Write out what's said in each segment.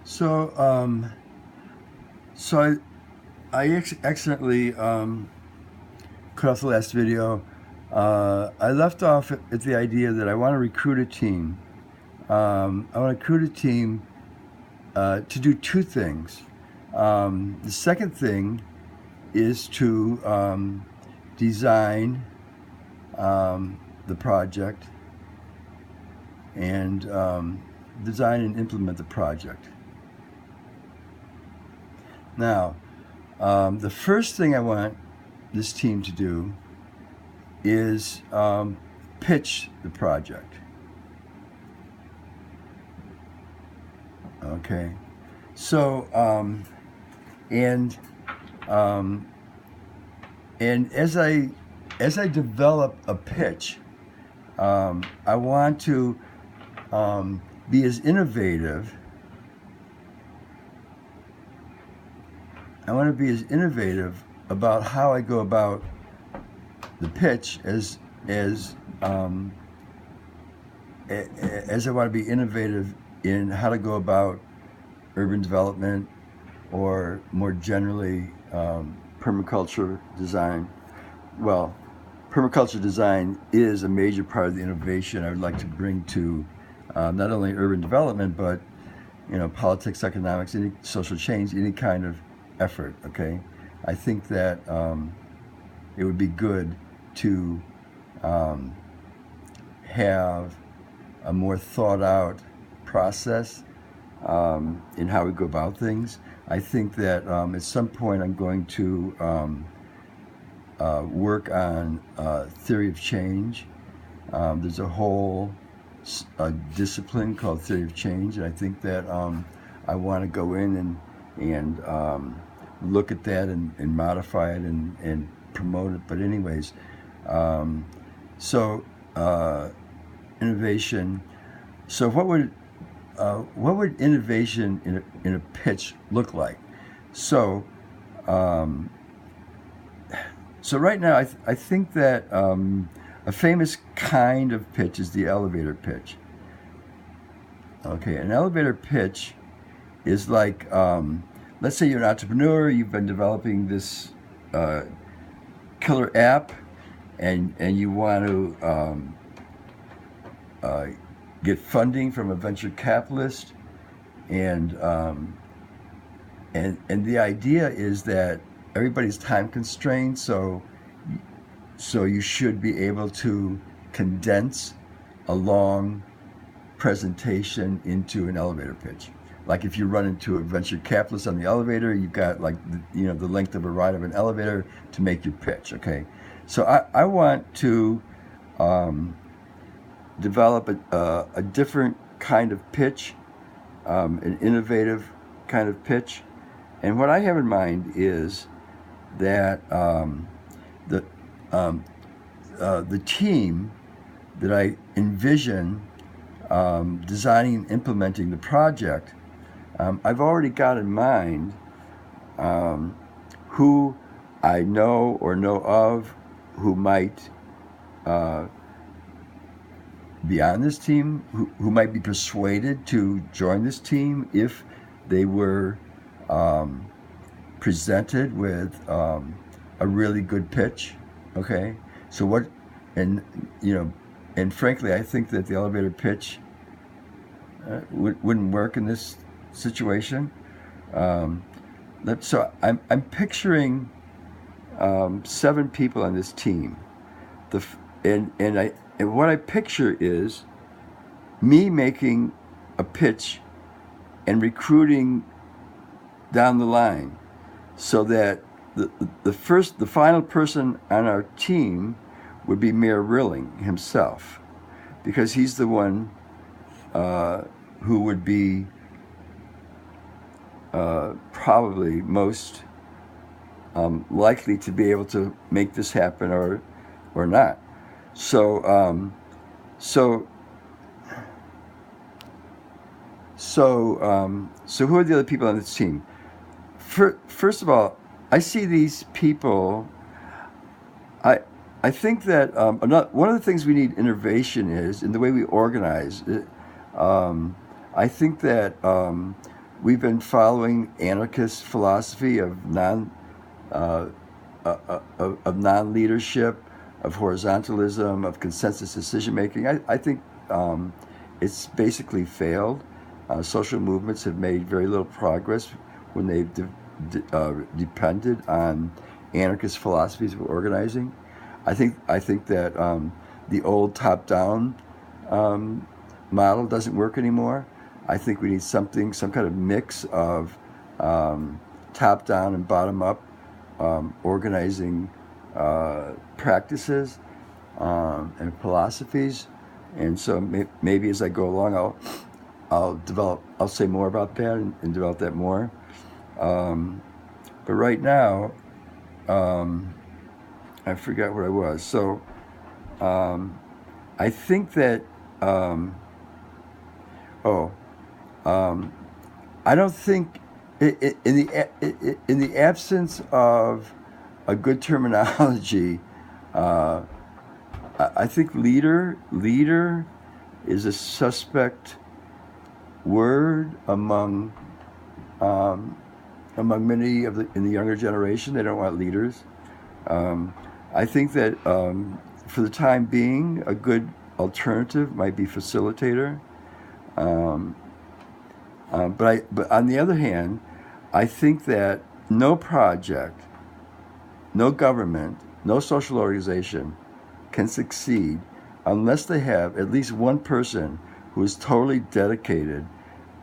So, so I accidentally cut off the last video. I left off at the idea that I want to recruit a team. I want to recruit a team to do two things. The second thing is to design the project and design and implement the project. Now, the first thing I want this team to do is pitch the project. Okay, so and um, and as I develop a pitch, I want to be as innovative. I want to be as innovative about how I go about the pitch as as I want to be innovative in how to go about urban development, or more generally permaculture design. Well, permaculture design is a major part of the innovation I would like to bring to not only urban development, but politics, economics, any social change, any kind of effort. Okay, I think that it would be good to have a more thought out process in how we go about things. I think that at some point I'm going to work on theory of change. There's a whole discipline called theory of change, and I think that I want to go in and look at that and modify it and promote it. But anyways, so innovation. So what would innovation in a pitch look like? So so right now I think that a famous kind of pitch is the elevator pitch. Okay, an elevator pitch is like, let's say you're an entrepreneur, you've been developing this killer app, and you want to get funding from a venture capitalist, and and the idea is that everybody's time constrained, so you should be able to condense a long presentation into an elevator pitch. Like if you run into a venture capitalist on the elevator, you've got like the length of a ride of an elevator to make your pitch. Okay, so I want to develop a different kind of pitch, an innovative kind of pitch, and what I have in mind is that the the team that I envision designing and implementing the project, I've already got in mind who I know or know of who might be on this team, who might be persuaded to join this team if they were presented with a really good pitch. Okay, so what, and and frankly, I think that the elevator pitch wouldn't work in this situation. So I'm picturing 7 people on this team. And what I picture is me making a pitch and recruiting down the line, so that the final person on our team would be Mayor Rilling himself, because he's the one who would be probably most likely to be able to make this happen, or not. So so who are the other people on this team? First of all, I see these people. I think that one of the things we need innovation is in the way we organize. I think that we've been following anarchist philosophy of non-leadership, of horizontalism, of consensus decision making. I think it's basically failed. Social movements have made very little progress when they've depended on anarchist philosophies of organizing. I think that the old top-down model doesn't work anymore. I think we need some kind of mix of top-down and bottom-up organizing practices and philosophies. And so maybe as I go along, I'll say more about that and develop that more. But right now, I forgot where I was. So I think that I don't think in the absence of a good terminology, I think leader is a suspect word among many in the younger generation. They don't want leaders. I think that for the time being, a good alternative might be facilitator. But on the other hand, I think that no project, no government, no social organization can succeed unless they have at least one person who is totally dedicated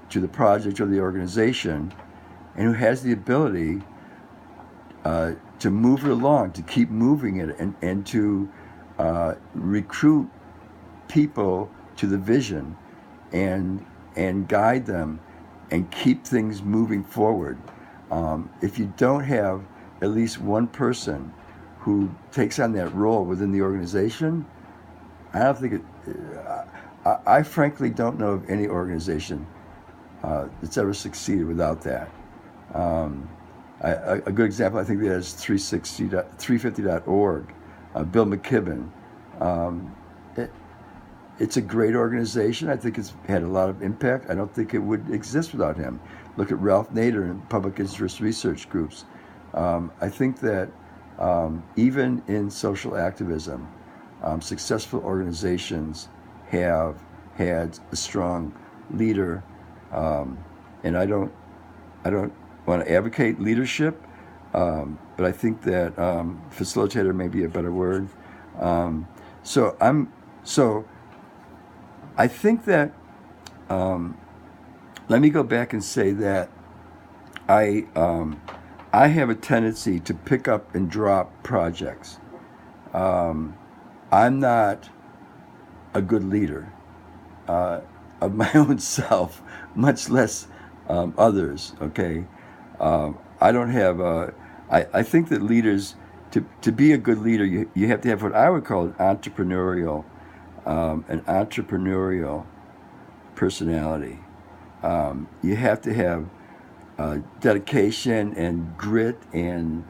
to the project or the organization and who has the ability to move it along, to keep moving it, and to recruit people to the vision and guide them and keep things moving forward. If you don't have at least one person who takes on that role within the organization, I don't think I frankly don't know of any organization that's ever succeeded without that. A good example, I think, that is 350.org. Bill McKibben. It's a great organization. I think it's had a lot of impact. I don't think it would exist without him. Look at Ralph Nader and public interest research groups. I think that even in social activism, successful organizations have had a strong leader, and I don't want to advocate leadership, but I think that facilitator may be a better word. So I think that let me go back and say that I have a tendency to pick up and drop projects. I'm not a good leader of my own self, much less others. Okay, I don't have I think that leaders, to be a good leader, you have to have what I would call an entrepreneurial personality. You have to have dedication and grit and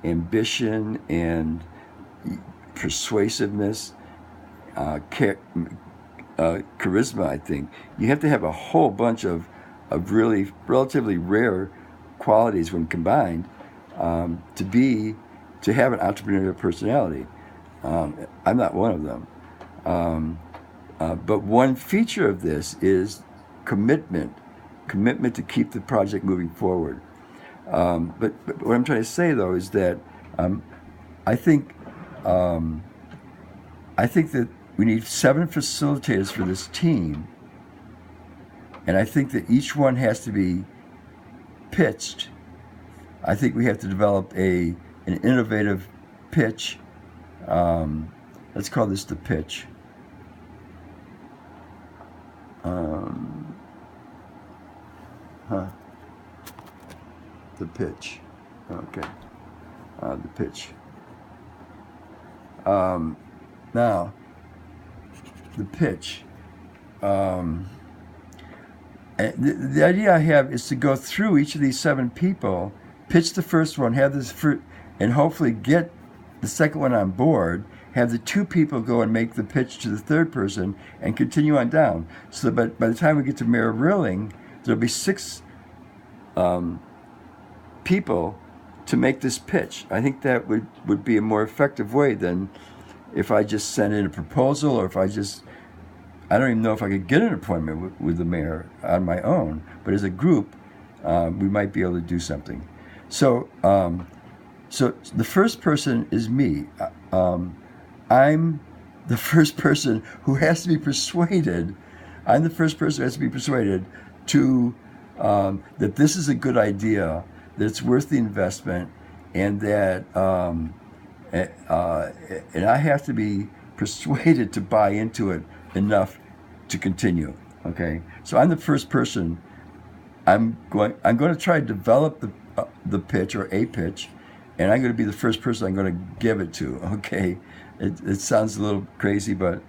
ambition and persuasiveness, charisma. I think you have to have a whole bunch of really relatively rare qualities when combined to have an entrepreneurial personality. I'm not one of them. But one feature of this is commitment to keep the project moving forward. But what I'm trying to say, though, is that I think that we need 7 facilitators for this team, and I think that each one has to be pitched. I think we have to develop an innovative pitch. Let's call this the pitch. The pitch. Okay. The pitch. Now, the pitch. The idea I have is to go through each of these 7 people, pitch the first one, have this and hopefully get the second one on board, have the 2 people go and make the pitch to the third person, and continue on down. So that by the time we get to Mayor Rilling, there'll be 6 people to make this pitch. I think that would be a more effective way than if I just sent in a proposal, or if I don't even know if I could get an appointment with the mayor on my own. But as a group, we might be able to do something. So, so the first person is me. I'm the first person who has to be persuaded. I'm the first person who has to be persuaded to that this is a good idea, that it's worth the investment, and that and I have to be persuaded to buy into it enough to continue. Okay, so I'm the first person. I'm going to try to develop the pitch, or a pitch, and I'm going to be the first person I'm going to give it to. Okay, it sounds a little crazy, but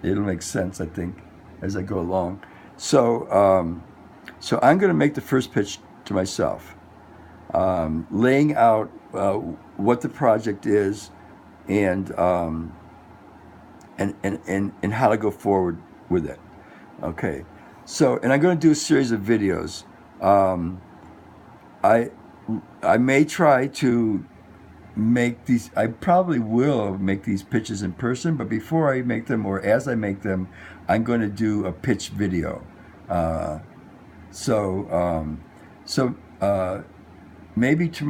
it'll make sense, I think, as I go along. So so I'm going to make the first pitch to myself, laying out what the project is, and how to go forward with it. Okay, so, and I'm going to do a series of videos. I may try to make these. I probably will make these pitches in person, but before I make them, or as I make them, I'm going to do a pitch video. So maybe tomorrow.